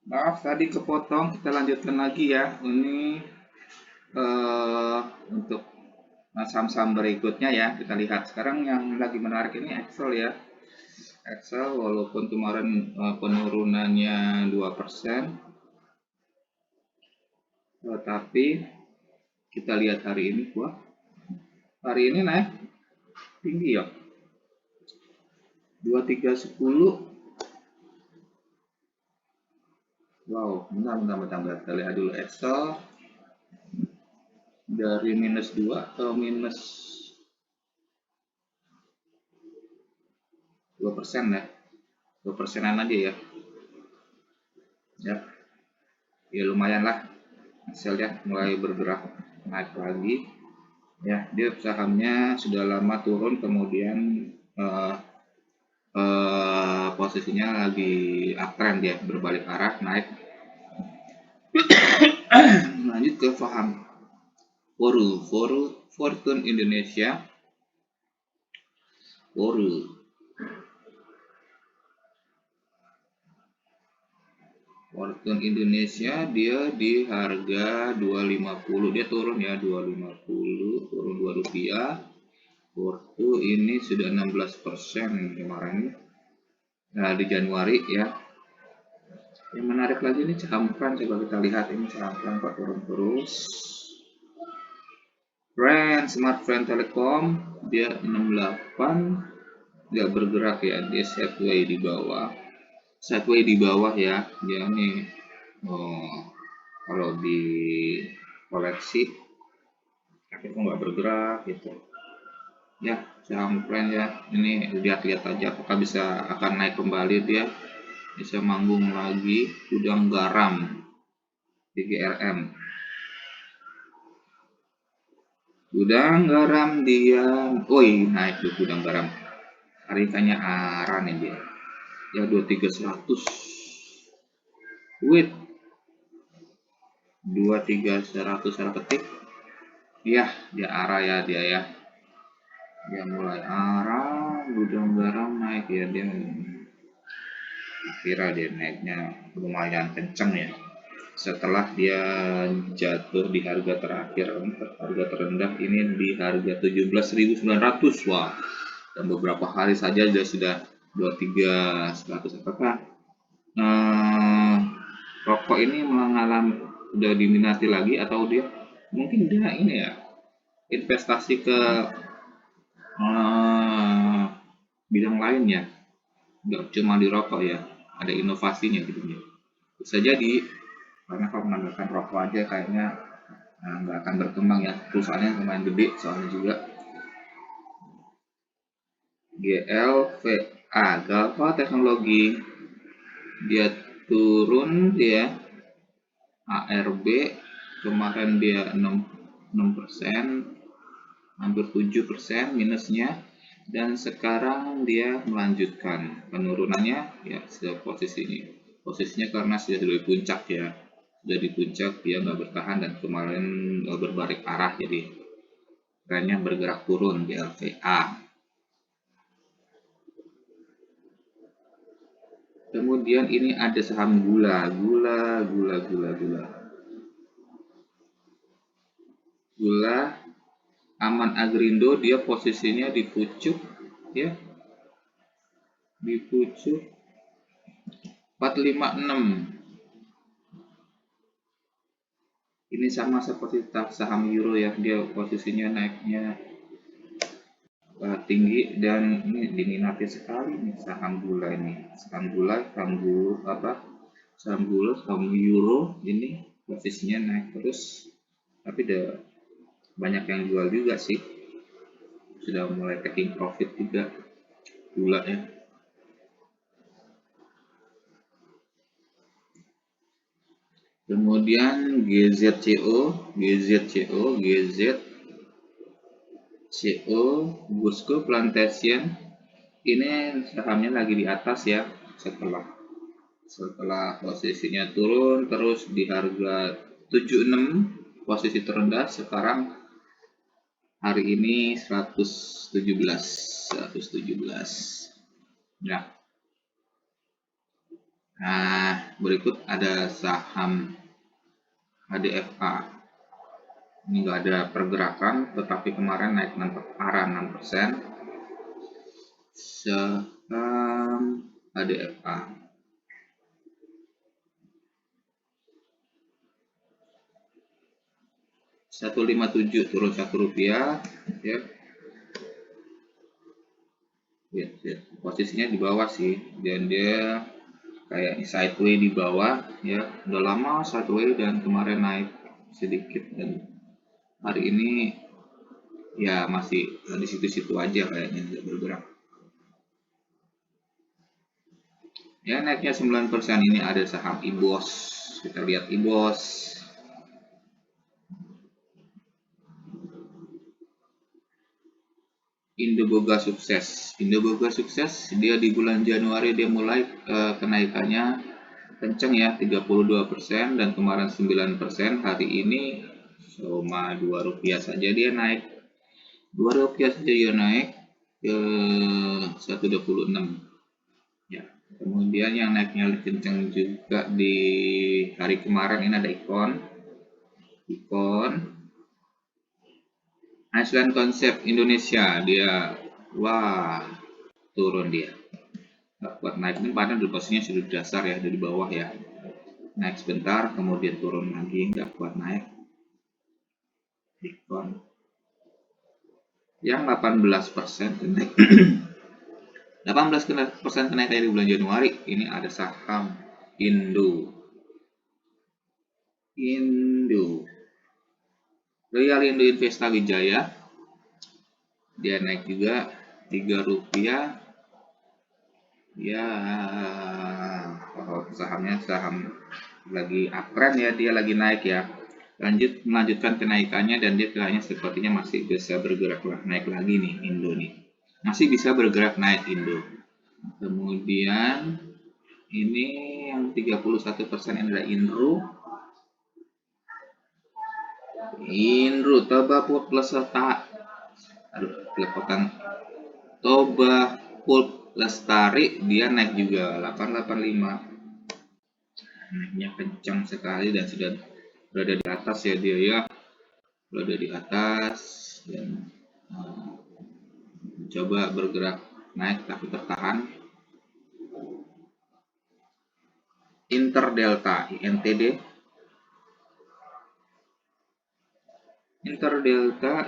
Maaf tadi kepotong, kita lanjutkan lagi ya. Ini untuk saham-saham berikutnya ya. Kita lihat sekarang yang lagi menarik ini Excel ya. Excel walaupun kemarin penurunannya 2%, tetapi kita lihat hari ini, wah, hari ini naik tinggi ya. 2310. Wow, bentar. Kita lihat dulu Excel dari minus 2 ke minus 2% ya. 2%-an aja ya. Ya lumayan lah, hasilnya mulai bergerak naik lagi ya. Dia sahamnya sudah lama turun, kemudian posisinya lagi uptrend ya, berbalik arah naik. Lanjut ke saham Fortune Indonesia. Fortune Indonesia dia di harga 250, dia turun ya, 250, turun 2 rupiah. Fortune ini sudah 16% kemarin, nah di Januari ya. Yang menarik lagi ini saham Pran, coba kita lihat ini saham Pran kok turun terus. Smart Friend Telekom dia 68, nggak bergerak ya, dia sideways di bawah ya. Dia nih kalau di koleksi tapi kok nggak bergerak gitu ya. Saham Pran ya, ini lihat-lihat aja apakah bisa akan naik kembali. Dia bisa manggung lagi. Gudang garam di GRM, dia naik tuh gudang garam. Harganya arah nih dia ya, 23100 with 23100 secara ketik ya. Dia arah ya, dia mulai arah. Gudang garam naik ya, dia kira dia naiknya lumayan kenceng ya, setelah dia jatuh di harga terakhir. Harga terendah ini di harga 17.900. Wah, dan beberapa hari saja sudah 23.100. Apakah rokok ini mengalami udah diminati lagi, atau dia mungkin dia ini ya investasi ke bidang lainnya, nggak cuma di rokok ya, ada inovasinya gitu ya. Bisa jadi, karena kalau mengandalkan rokok aja kayaknya nggak akan berkembang ya. Perusahaannya lumayan gede soalnya juga. GLVA, Galva Teknologi, dia turun dia. ARB kemarin dia 6%, hampir 7% minusnya, dan sekarang dia melanjutkan penurunannya ya. Posisinya karena sudah di puncak ya, dia nggak bertahan dan kemarin berbalik arah, jadi trennya bergerak turun di LVA. Kemudian ini ada saham gula. Aman Agrindo, dia posisinya di pucuk ya, di pucuk 456. Ini sama seperti saham euro ya, dia posisinya naiknya tinggi, dan ini diminati sekali nih saham gula ini. Saham euro ini posisinya naik terus, tapi udah banyak yang jual juga sih, sudah mulai taking profit juga gula ya. Kemudian GZCO, Busco Plantation, ini sahamnya lagi di atas ya, setelah posisinya turun terus di harga 76, posisi terendah sekarang hari ini 117. Nah, Nah, berikut ada saham HDFA. Ini nggak ada pergerakan, tetapi kemarin naik arah 6%. Saham HDFA. 157 turun Rp1 ya. Ya, posisinya di bawah sih, dan dia kayak sideways di bawah ya, udah lama sideways dan kemarin naik sedikit, dan hari ini ya masih di situ-situ aja kayaknya, tidak bergerak ya. Naiknya 9%. Ini ada saham IBOS, kita lihat IBOS. Indoboga Sukses. Indoboga Sukses dia di bulan Januari dia mulai kenaikannya kenceng ya, 32%, dan kemarin 9%. Hari ini cuma Rp2 saja dia naik, Rp2 saja dia naik ke 126 ya. Kemudian yang naiknya kenceng juga di hari kemarin ini ada Icon Iceland Concept Indonesia. Dia wah turun, dia nggak kuat naik. Ini padahal di posisinya sudah dasar ya, dari bawah ya, naik sebentar kemudian turun lagi, nggak kuat naik. Icon yang 18% naik 18% kenaikan dari bulan Januari. Ini ada saham Indo Royal Indo Investa Wijaya, dia naik juga Rp3 ya. Sahamnya saham lagi uptrend ya, dia lagi naik ya, melanjutkan kenaikannya, dan dia kayaknya sepertinya masih bisa bergerak naik lagi nih. Indo nih masih bisa bergerak naik Indo. Kemudian ini yang 31% ini adalah Toba Pulp Lestari, dia naik juga 885. Naiknya kencang sekali dan sudah berada di atas ya, dia ya berada di atas, dan coba bergerak naik tapi tertahan. Interdelta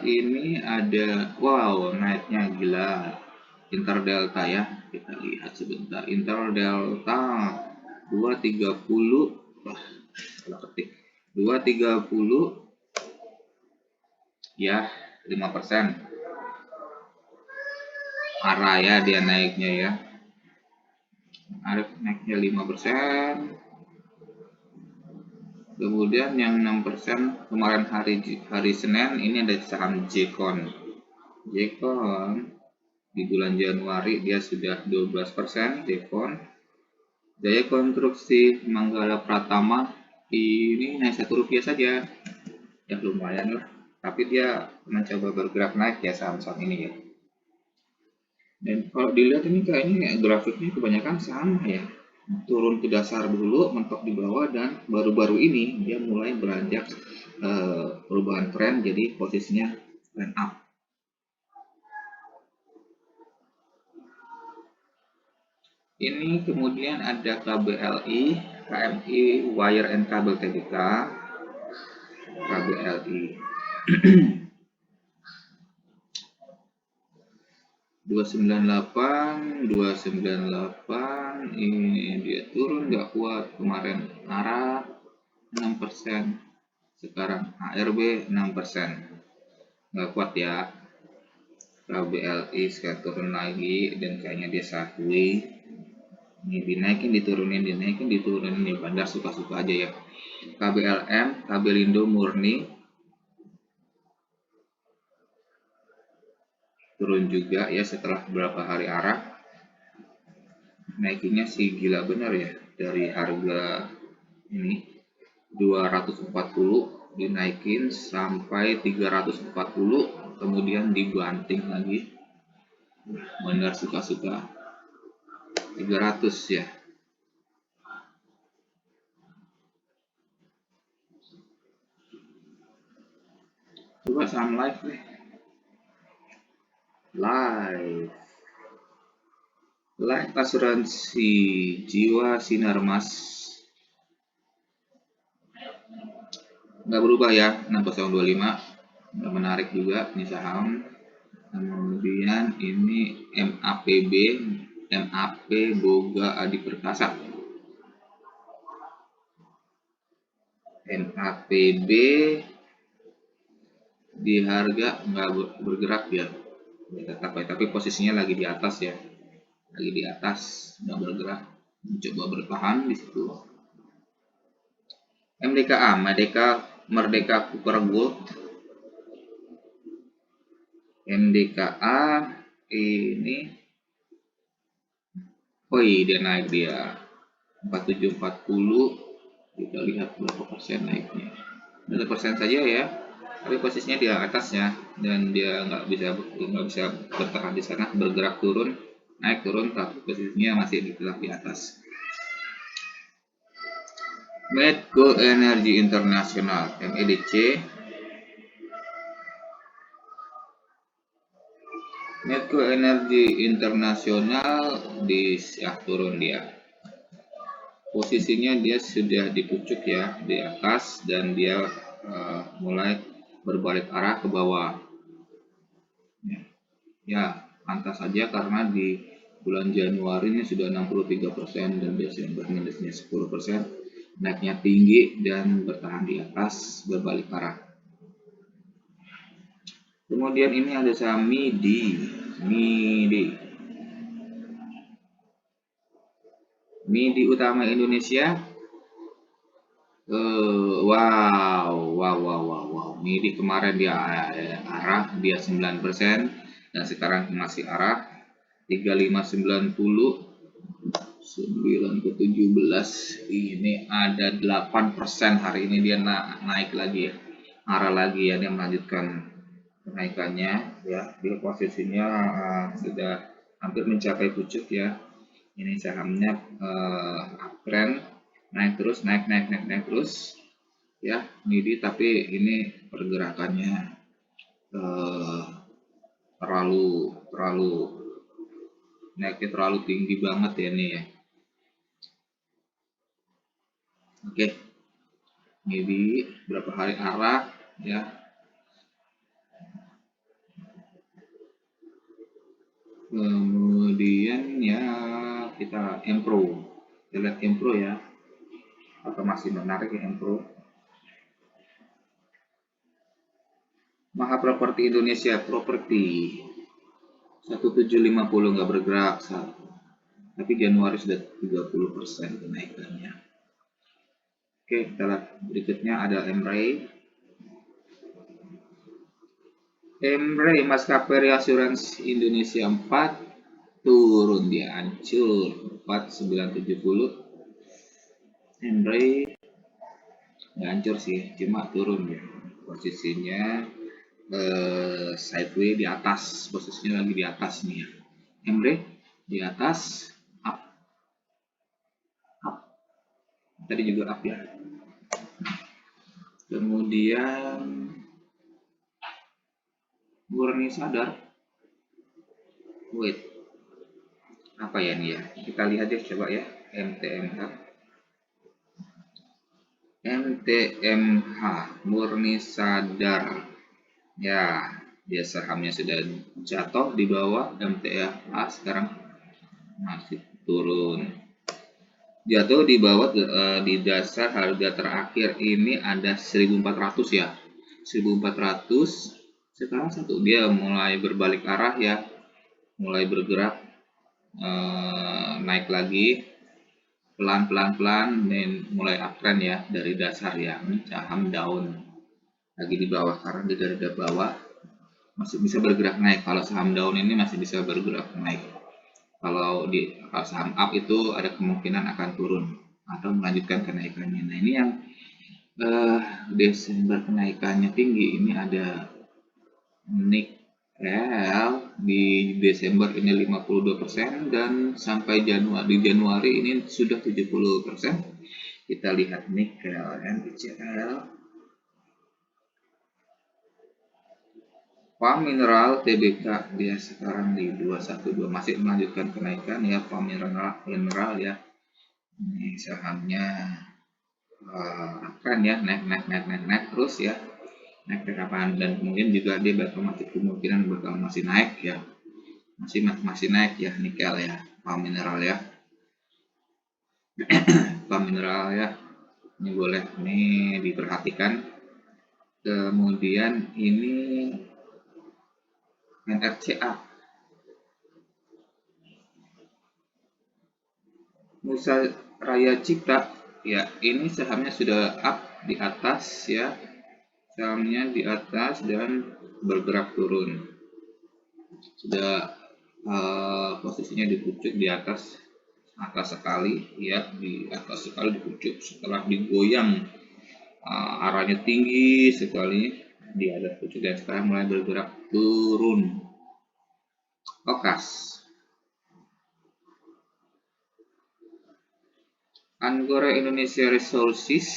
ini ada wow, naiknya gila Interdelta ya. Kita lihat sebentar. Interdelta 230, salah ketik, 230 ya, 5% arah ya dia naiknya ya. Naiknya 5%. Kemudian yang 6% kemarin hari Senin ini ada saham Jekon di bulan Januari dia sudah 12%. Jekon Jaya Konstruksi Manggala Pratama ini naik Rp1 saja ya, lumayan lah, tapi dia mencoba bergerak naik ya saham-saham ini ya. Dan kalau dilihat ini kayaknya grafiknya kebanyakan sama ya, turun ke dasar dulu, mentok di bawah, dan baru-baru ini dia mulai beranjak perubahan tren, jadi posisinya trend up. Ini kemudian ada KBLI, KMI Wire and Cable Tbk, KBLI 298 ini dia turun nggak kuat, kemarin arah 6%, sekarang ARB 6%, nggak kuat ya. KBLI sekarang turun lagi dan kayaknya dia sideways. Ini dinaikin diturunin ya, bandar suka-suka aja ya. KBLM, Kabelindo Murni turun juga ya setelah beberapa hari arah. Naikinnya sih gila bener ya, dari harga ini 240 dinaikin sampai 340, kemudian dibanting lagi, bener suka-suka 300 ya. Coba saham live deh. Live asuransi jiwa Sinarmas nggak berubah ya, 6025 nggak menarik juga ini saham. Kemudian ini MAP Boga Adi Perkasa. MAPB di harga nggak bergerak ya, tetap ya, tapi posisinya lagi di atas ya, lagi di atas nggak bergerak, mencoba bertahan di situ. MDKA Merdeka Cooper Gold. MDKA ini dia naik dia 4740. Kita lihat berapa persen naiknya, 1% saja ya, tapi posisinya di atasnya dan dia nggak bisa bertahan di sana, bergerak turun naik turun, tapi posisinya masih tetap di atas. Medco Energy International MEDC. Medco Energy International turun dia. Posisinya dia sudah di pucuk ya, di atas, dan dia mulai berbalik arah ke bawah. Ya, pantas saja karena di bulan Januari ini sudah 63% dan Desember minusnya 10%. Naiknya tinggi dan bertahan di atas, berbalik arah. Kemudian ini ada saham MIDI Utama Indonesia. Wow. MIDI kemarin dia arah dia 9% dan sekarang masih arah 3590 9 ke 17. Ini ada 8% hari ini dia naik lagi ya, arah lagi ya, dia melanjutkan kenaikannya ya. Di posisinya sudah hampir mencapai pucuk ya. Ini sahamnya uptrend, naik terus, naik terus ya MIDI, tapi ini pergerakannya terlalu naiknya terlalu tinggi banget ya ini ya. Oke, MIDI berapa hari arah ya. Kemudian ya kita Empro, kita lihat Empro ya, atau masih menarik ya Empro. Maha Properti Indonesia Properti 1750 nggak bergerak, tapi Januari sudah 30% kenaikannya. Oke, kita lihat berikutnya ada Emray Maskapai Reassurance Indonesia 4 turun, dia hancur 4970. Emray nggak hancur sih, cuma turun ya, posisinya sideways di atas, posisinya lagi di atas nih ya. Emray di atas, up tadi juga up ya. Kemudian Murni Sadar, apa ya nih ya, kita lihat ya coba ya, MTMH Murni Sadar ya, dia sahamnya sudah jatuh di bawah MTMH, sekarang masih turun, jatuh di bawah di dasar harga terakhir ini ada 1400 ya, 1400. Sekarang dia mulai berbalik arah ya, mulai bergerak naik lagi pelan dan mulai uptrend ya dari dasar ya. Saham down lagi di bawah karena di garda bawah masih bisa bergerak naik. Kalau saham down ini masih bisa bergerak naik. Kalau saham up itu ada kemungkinan akan turun atau melanjutkan kenaikannya. Nah, ini yang Desember kenaikannya tinggi. Ini ada Nikel di Desember ini 52% dan sampai Januari ini sudah 70%. Kita lihat Nikel NPCL. Pam Mineral TBK dia sekarang di 212, masih melanjutkan kenaikan ya. Pam Mineral ya, ini sahamnya akan ya naik terus ya, naik ke kapan, dan kemudian juga dia bakal masih kemungkinan bakal masih naik ya, masih naik ya nikel ya, Pam Mineral ya. Pam Mineral ya, ini boleh nih diperhatikan. Kemudian ini NRCA, Nusa Raya Cipta ya, ini sahamnya sudah up di atas ya, sahamnya di atas dan bergerak turun, sudah posisinya dipucuk di atas sekali ya, di atas sekali dipucuk setelah digoyang arahnya tinggi sekali di atas pucuk, dan sekarang mulai bergerak turun. Okas, Anggora Indonesia Resources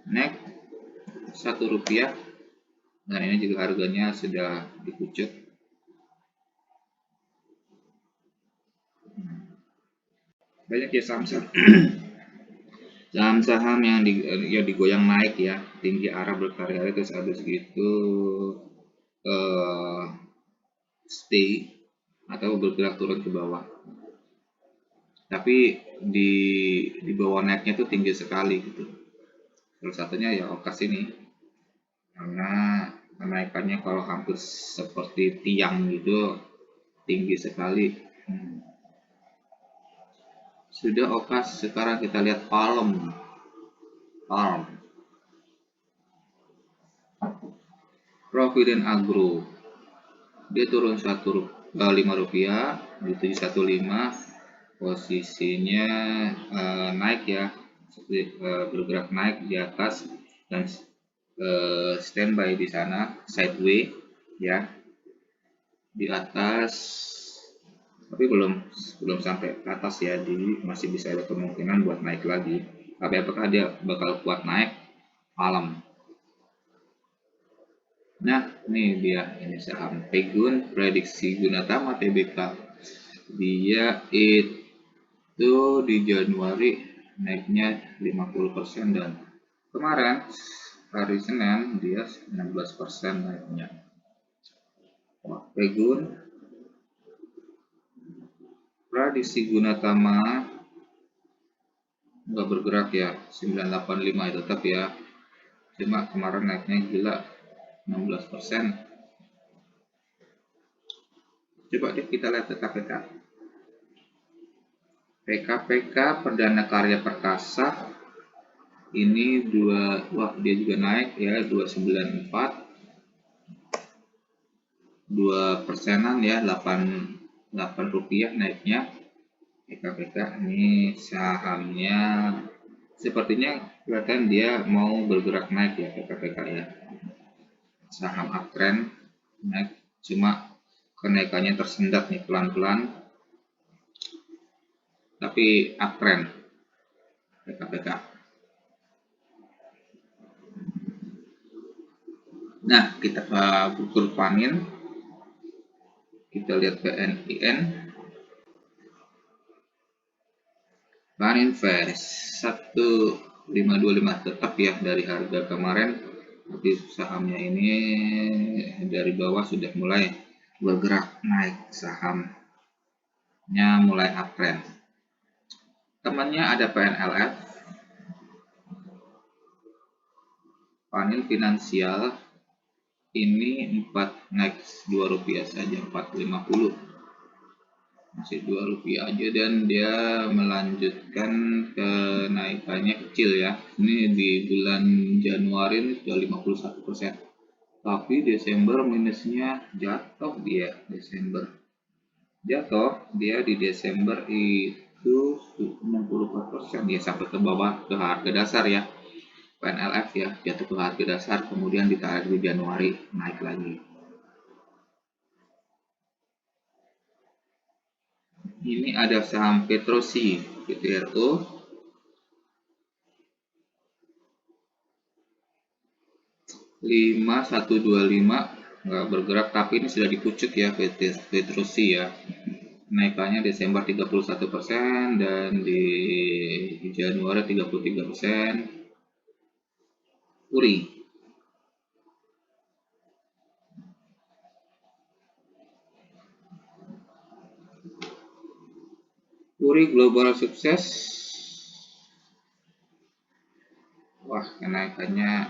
naik Rp1, dan ini juga harganya sudah dipucuk. Banyak ya saham-saham saham-saham yang digoyang naik ya, tinggi arah berkali-kali, terus habis gitu stay atau bergerak turun ke bawah. Tapi di bawah naiknya itu tinggi sekali gitu. Salah satunya ya Okas ini, karena kenaikannya kalau hampir seperti tiang gitu, tinggi sekali. Sudah Okas, sekarang kita lihat Palm. Provident Agro, dia turun Rp5 di 715, posisinya naik ya, bergerak naik di atas dan standby di sana, sideways ya, di atas, tapi belum sampai ke atas ya, jadi masih bisa ada kemungkinan buat naik lagi. Tapi apakah dia bakal kuat naik? Malam. Nah, ini dia, ini saham Pegun Prediksi Gunatama TBK. Dia itu di Januari naiknya 50%, dan kemarin hari Senin dia 16% naiknya. Pegun Prediksi Gunatama nggak bergerak ya, 985 itu tetap ya, cuma kemarin naiknya gila 16%. Coba deh kita lihat ke PKPK Perdana Karya Perkasa, ini dia juga naik ya, 294, 2%-an ya, 8 rupiah naiknya. PKPK ini sahamnya sepertinya kelihatan dia mau bergerak naik ya, PKPK ya, saham uptrend naik, cuma kenaikannya tersendat nih pelan-pelan, tapi uptrend PKPK. Nah, kita ke buku panin, kita lihat PNIN. Paninvest 1525 tetap ya dari harga kemarin, tapi sahamnya ini dari bawah sudah mulai bergerak naik, sahamnya mulai uptrend. Temannya ada PNLF, Panin Finansial, ini 4 naik Rp2 saja, 450, masih Rp2 aja, dan dia melanjutkan kenaikannya kecil ya. Ini di bulan Januari ini sudah 51%, tapi Desember minusnya jatuh, dia di Desember itu 64% ya, sampai ke bawah ke harga dasar ya. PNLF ya, jatuh ke harga dasar, kemudian ditarik di Januari naik lagi. Ini ada saham Petrosi, PTRO, Rp5125, nggak bergerak, tapi ini sudah dipucuk ya Petrucci ya. Naikannya Desember 31% dan di Januari 33%. Uri global sukses. Wah, kenaikannya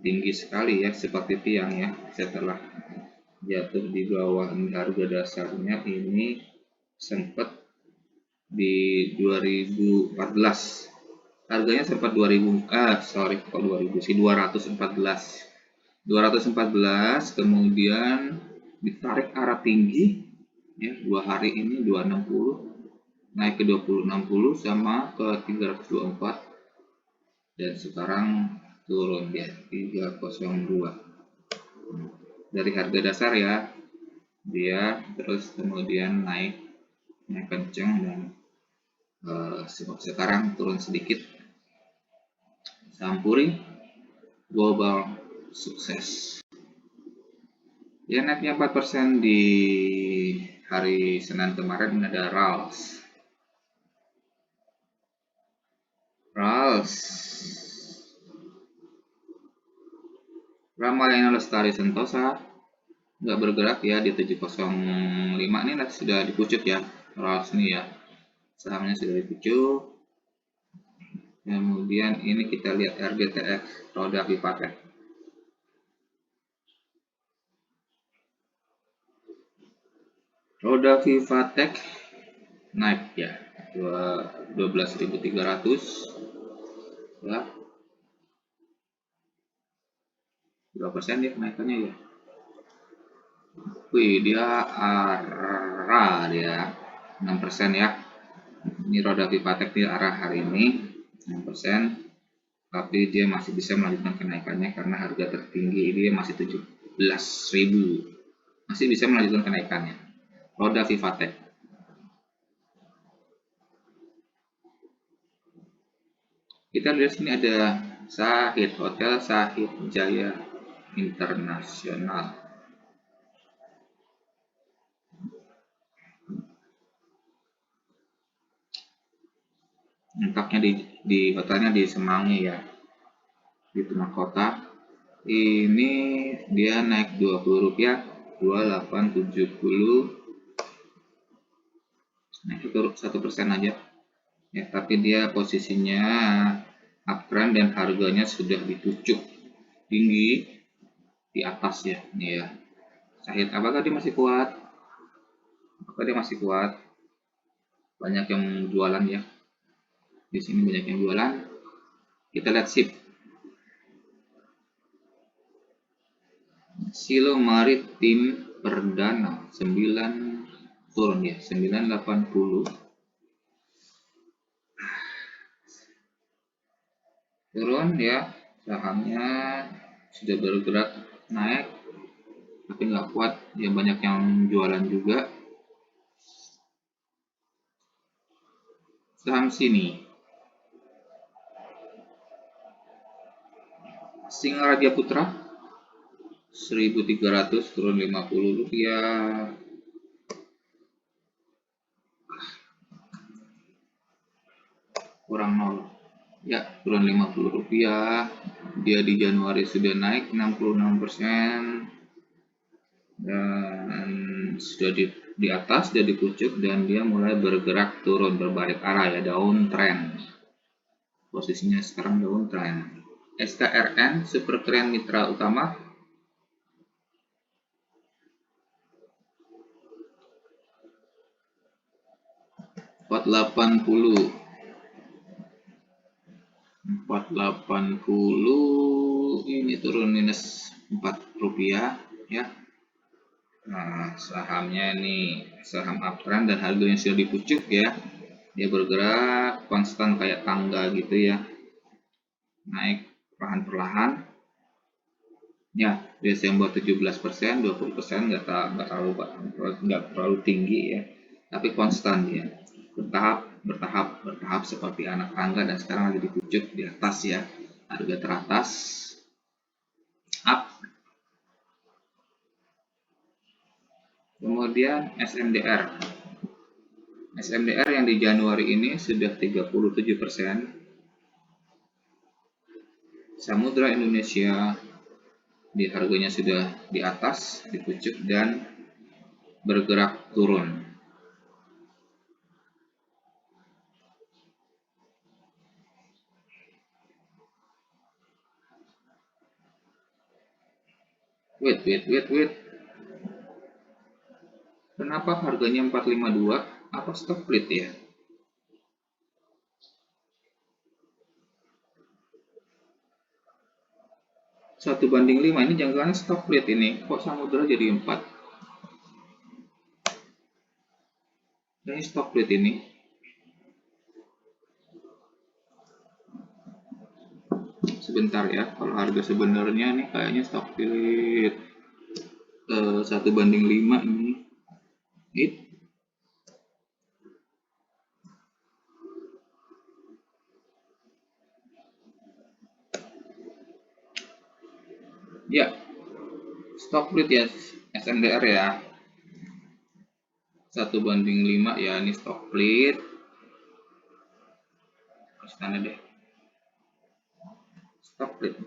tinggi sekali ya, seperti tiang ya. Setelah jatuh di bawah harga dasarnya, ini sempat di 2014. Harganya sempat 214, kemudian ditarik arah tinggi ya, 2 hari ini 260, naik ke 2060 sama ke 324, dan sekarang turun ya 302 dari harga dasar ya, dia terus kemudian naik kenceng dan sekarang turun sedikit. Sampuri global sukses ya, naiknya 4% di hari Senin kemarin. Ada Ramayana Lestari Sentosa nggak bergerak ya di 705. Ini sudah dipucuk ya, RALS ini ya, sahamnya sudah dipucuk. Kemudian ini kita lihat RGTX, roda Vivatech. Roda Vivatech naik ya 12.300 ya, berapa persen ya kenaikannya ya. Wih, dia arah dia 6% ya. Ini roda Vivatech di arah hari ini 6%, tapi dia masih bisa melanjutkan kenaikannya karena harga tertinggi dia masih 17.000, masih bisa melanjutkan kenaikannya roda Vivatech. Kita lihat sini ada Sahid, Hotel Sahid Jaya Internasional. Lengkapnya di hotelnya di Semanggi ya, di tengah kota. Ini dia naik Rp20, 2870, naik turun 1% aja ya, tapi dia posisinya uptrend dan harganya sudah dipucuk tinggi di atas ya. Nih ya, Sahid, apakah dia masih kuat? Banyak yang jualan ya, di sini banyak yang jualan. Kita lihat SIP Silo Maritim Perdana 9 turun ya, 980 turun ya. Sahamnya sudah bergerak naik tapi nggak kuat ya, banyak yang jualan juga. Saham sini Singaraja Putra 1.300 turun Rp50, kurang 0 ya, turun Rp50. Dia di Januari sudah naik 66% dan sudah di atas, sudah dipucuk, dan dia mulai bergerak turun berbalik arah ya, downtrend. Posisinya sekarang downtrend. SKRN Super Keren Mitra Utama 480 ini turun minus Rp4 ya. Nah, sahamnya ini saham uptrend dan harganya sudah dipucuk ya. Dia bergerak konstan kayak tangga gitu ya, naik perlahan-perlahan ya. Desember 17%, 20%, nggak terlalu tinggi ya, tapi konstan ya, bertahap seperti anak tangga, dan sekarang lagi dipucuk di atas ya, harga teratas up Kemudian SMDR. SMDR yang di Januari ini sudah 37%. Samudra Indonesia di harganya sudah di atas, di pucuk dan bergerak turun. Wait. Kenapa harganya 452? Apa stop split ya? Satu banding 5 ini jangan stop split ini. Kok Samudra jadi 4? Ini stop split ini. Sebentar ya, kalau harga sebenarnya nih kayaknya stop split 1 banding 5 ini. Ya, stop split ya SMDR ya. 1 banding 5 ya, ini stop split. Terus sana deh. Stop split.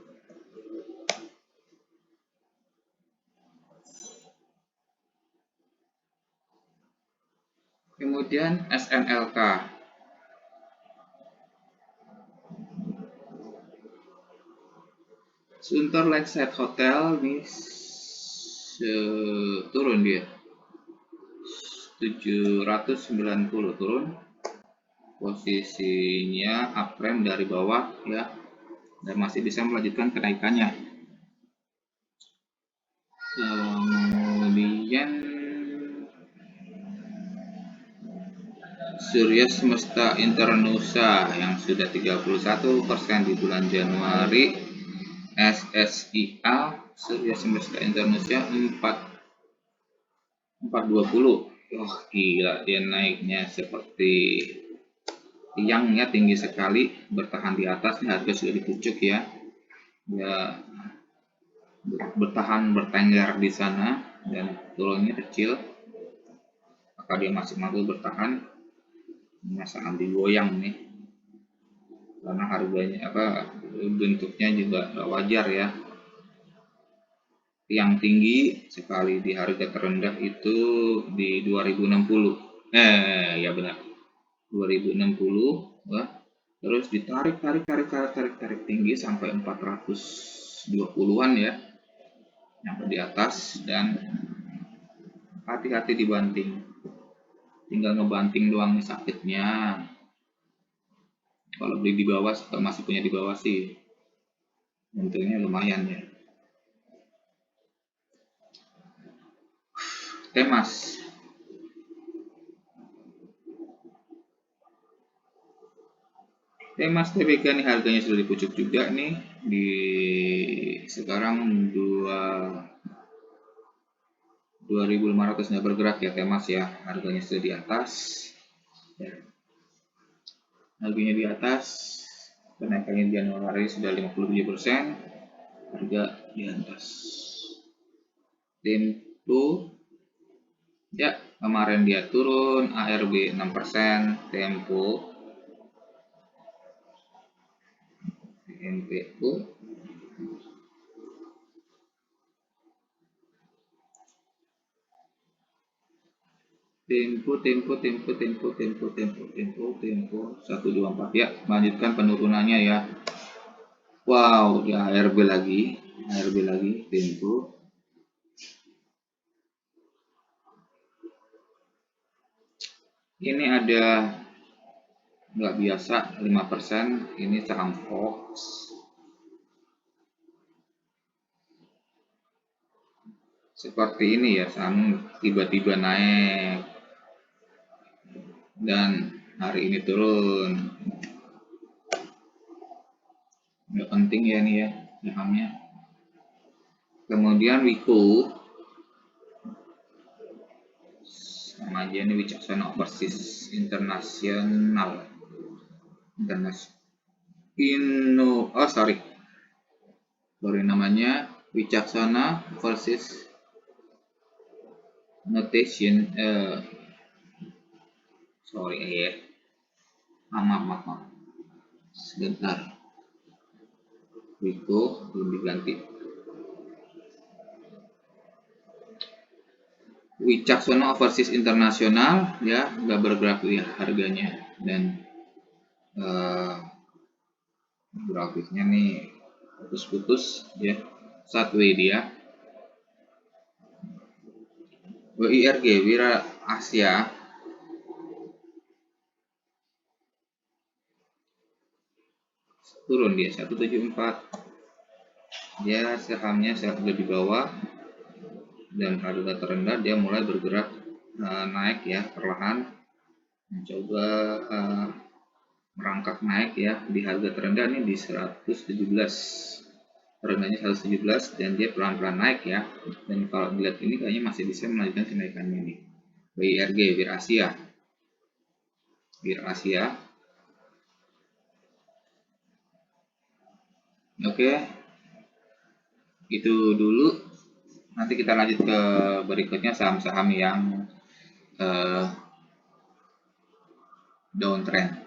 Kemudian SNLK. Sunter Lakeside Hotel ini turun dia 790 turun, posisinya uptrend dari bawah ya, dan masih bisa melanjutkan kenaikannya. Kemudian Surya Semesta Internusa yang sudah 31% di bulan Januari. SSIA Surya Semesta Internusa 420. Wah, gila, dia naiknya seperti tiangnya tinggi sekali, bertahan di atas. Harga sudah di pucuk ya, dia bertahan bertengger di sana dan turunnya kecil, maka dia masih mampu bertahan. Ini sangat digoyang nih, karena harganya bentuknya juga gak wajar ya. Yang tinggi sekali di harga terendah itu di 2060. Ya benar. 2060, terus ditarik tinggi sampai 420-an ya, sampai di atas, dan hati-hati dibanting, tinggal ngebanting doang nih sakitnya. Kalau beli di bawah, kalau masih punya di bawah sih untungnya lumayan ya. Temas TBK nih harganya sudah di pucuk juga nih, di sekarang 2.500 nggak bergerak ya Temas ya, harganya sudah di atas ya. Harganya di atas, kenaikannya di Januari sudah 57%, harga di atas. Tempo ya, kemarin dia turun, ARB 6%, Tempo MPO Tempo 124 ya, lanjutkan penurunannya ya. Wow, ya ARB lagi Tempo. Ini ada nggak biasa 5%, ini saham Fox. Seperti ini ya, saham tiba-tiba naik dan hari ini turun. Nggak penting ya nih ya sahamnya. Kemudian Wiko sama aja, ini Wicaksana Overseas International. Sorry namanya Wicaksana Overseas notation sorry ya, maaf sebentar, Wiko belum diganti. Wicaksono overseas internasional ya, nggak bergerak ya harganya, dan grafisnya nih putus-putus ya, sideways dia. WIRG Wira Asia turun dia 174 ya, sahamnya sudah di bawah dan harga terendah dia mulai bergerak naik ya, perlahan mencoba merangkak naik ya di harga terendah ini di 117, rendahnya 117 dan dia pelan-pelan naik ya, dan kalau dilihat ini kayaknya masih bisa melanjutkan kenaikannya nih. WIRG Wir Asia. Oke, itu dulu. Nanti kita lanjut ke berikutnya, saham-saham yang downtrend.